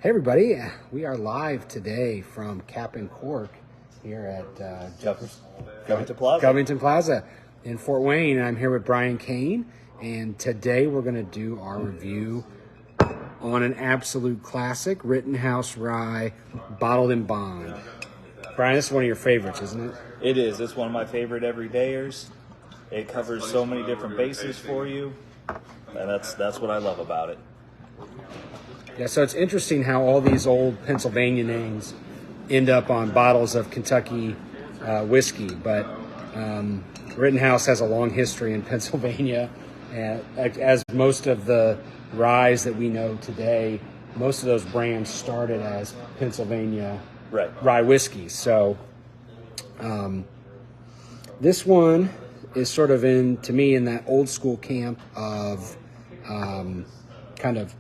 Hey everybody, we are live today from Cap and Cork here at Covington Plaza in Fort Wayne. And I'm here with Brian Kane, and today we're going to do our review on an absolute classic, Rittenhouse Rye Bottled and Bond. Brian, this is one of your favorites, isn't it? It is. It's one of my favorite everydayers. It covers so many different bases for you, and that's what I love about it. Yeah, so it's interesting how all these old Pennsylvania names end up on bottles of Kentucky whiskey, but Rittenhouse has a long history in Pennsylvania, and as most of the ryes that we know today, most of those brands started as Pennsylvania rye whiskeys. So this one is sort of to me, in that old school camp of kind of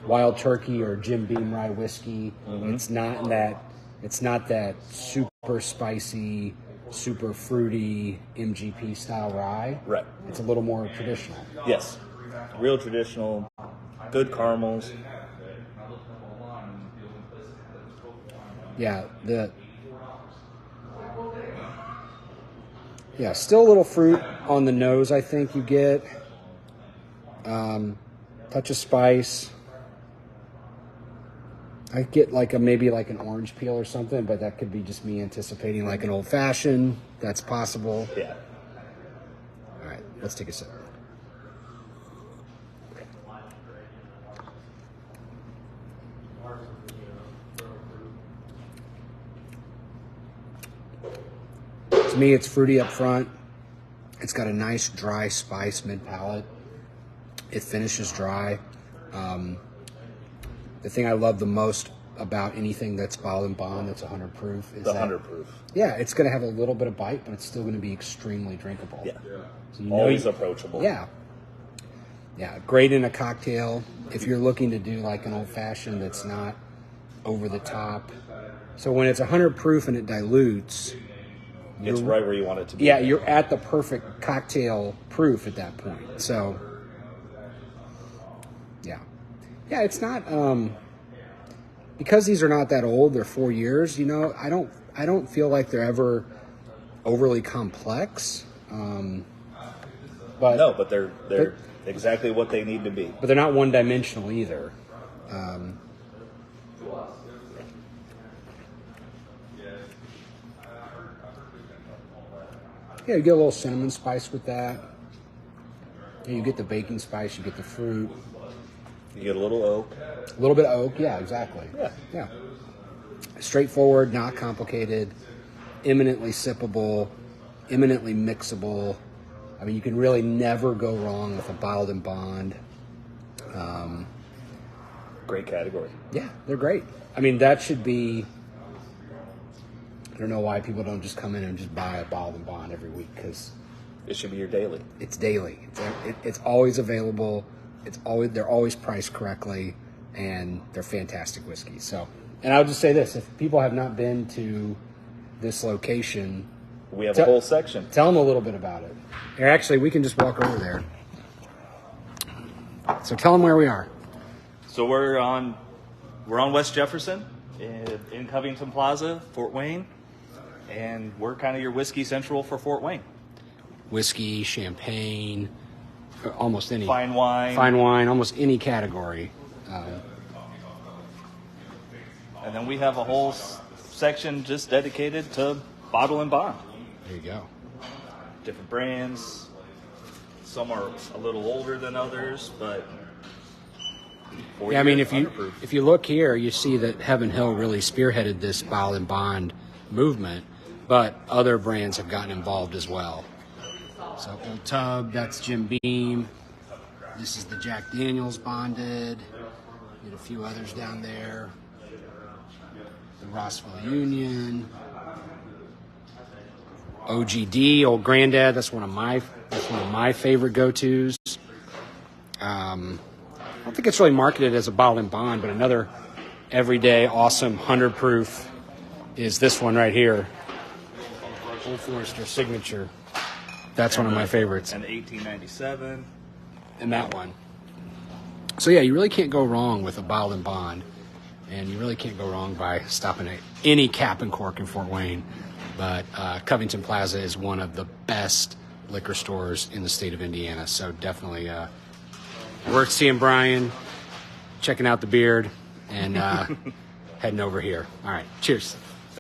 Wild Turkey or Jim Beam rye whiskey. Mm-hmm. It's not that super spicy, super fruity MGP style rye. Right. It's a little more traditional. Yes. Real traditional, good caramels. Yeah, still a little fruit on the nose, I think you get. Touch of spice. I get maybe an orange peel or something, but that could be just me anticipating like an old fashioned. That's possible. Yeah. All right, let's take a sip. To me, it's fruity up front. It's got a nice dry spice mid palate. It finishes dry. The thing I love the most about anything that's bottled and bond that's 100 proof is 100 proof. Yeah, it's going to have a little bit of bite, but it's still going to be extremely drinkable. Yeah. So always approachable. Yeah. Yeah, great in a cocktail if you're looking to do like an old fashioned that's not over the top. So when it's 100 proof and it dilutes, it's right where you want it to be. Yeah, you're at the perfect cocktail proof at that point. So yeah, it's not because these are not that old. They're 4 years. I don't feel like they're ever overly complex. But they're exactly what they need to be. But they're not one dimensional either. Yeah, you get a little cinnamon spice with that. Yeah, you get the baking spice. You get the fruit. You get a little oak. A little bit of oak, yeah, exactly. Yeah. Straightforward, not complicated, eminently sippable, eminently mixable. I mean, you can really never go wrong with a bottled and bond. Great category. Yeah, they're great. I mean, that should be. I don't know why people don't just come in and just buy a bottled and bond every week, because it should be your daily. It's daily. It's always available. They're always priced correctly, and they're fantastic whiskeys. So, and I'll just say this: if people have not been to this location, we have a whole section. Tell them a little bit about it. Or actually, we can just walk over there. So tell them where we are. So we're on West Jefferson in Covington Plaza, Fort Wayne, and we're kind of your whiskey central for Fort Wayne. Whiskey, champagne. Almost any fine wine, almost any category. And then we have a whole section just dedicated to bottle and bond. There you go. Different brands. Some are a little older than others, but yeah. I mean, if you look here, you see that Heaven Hill really spearheaded this bottle and bond movement, but other brands have gotten involved as well. So Old Tub, that's Jim Beam. This is the Jack Daniels Bonded. Get a few others down there. The Rossville Union. OGD, Old Granddad. That's one of my favorite go-tos. I don't think it's really marketed as a bottled and bond, but another everyday awesome 100 proof is this one right here. Old Forester Signature. That's one of my favorites. And 1897. And that one. So yeah, you really can't go wrong with a bottled and bond. and you really can't go wrong by stopping at any Cap and Cork in Fort Wayne. But Covington Plaza is one of the best liquor stores in the state of Indiana, so definitely worth seeing Brian, checking out the beard, and heading over here. All right, cheers.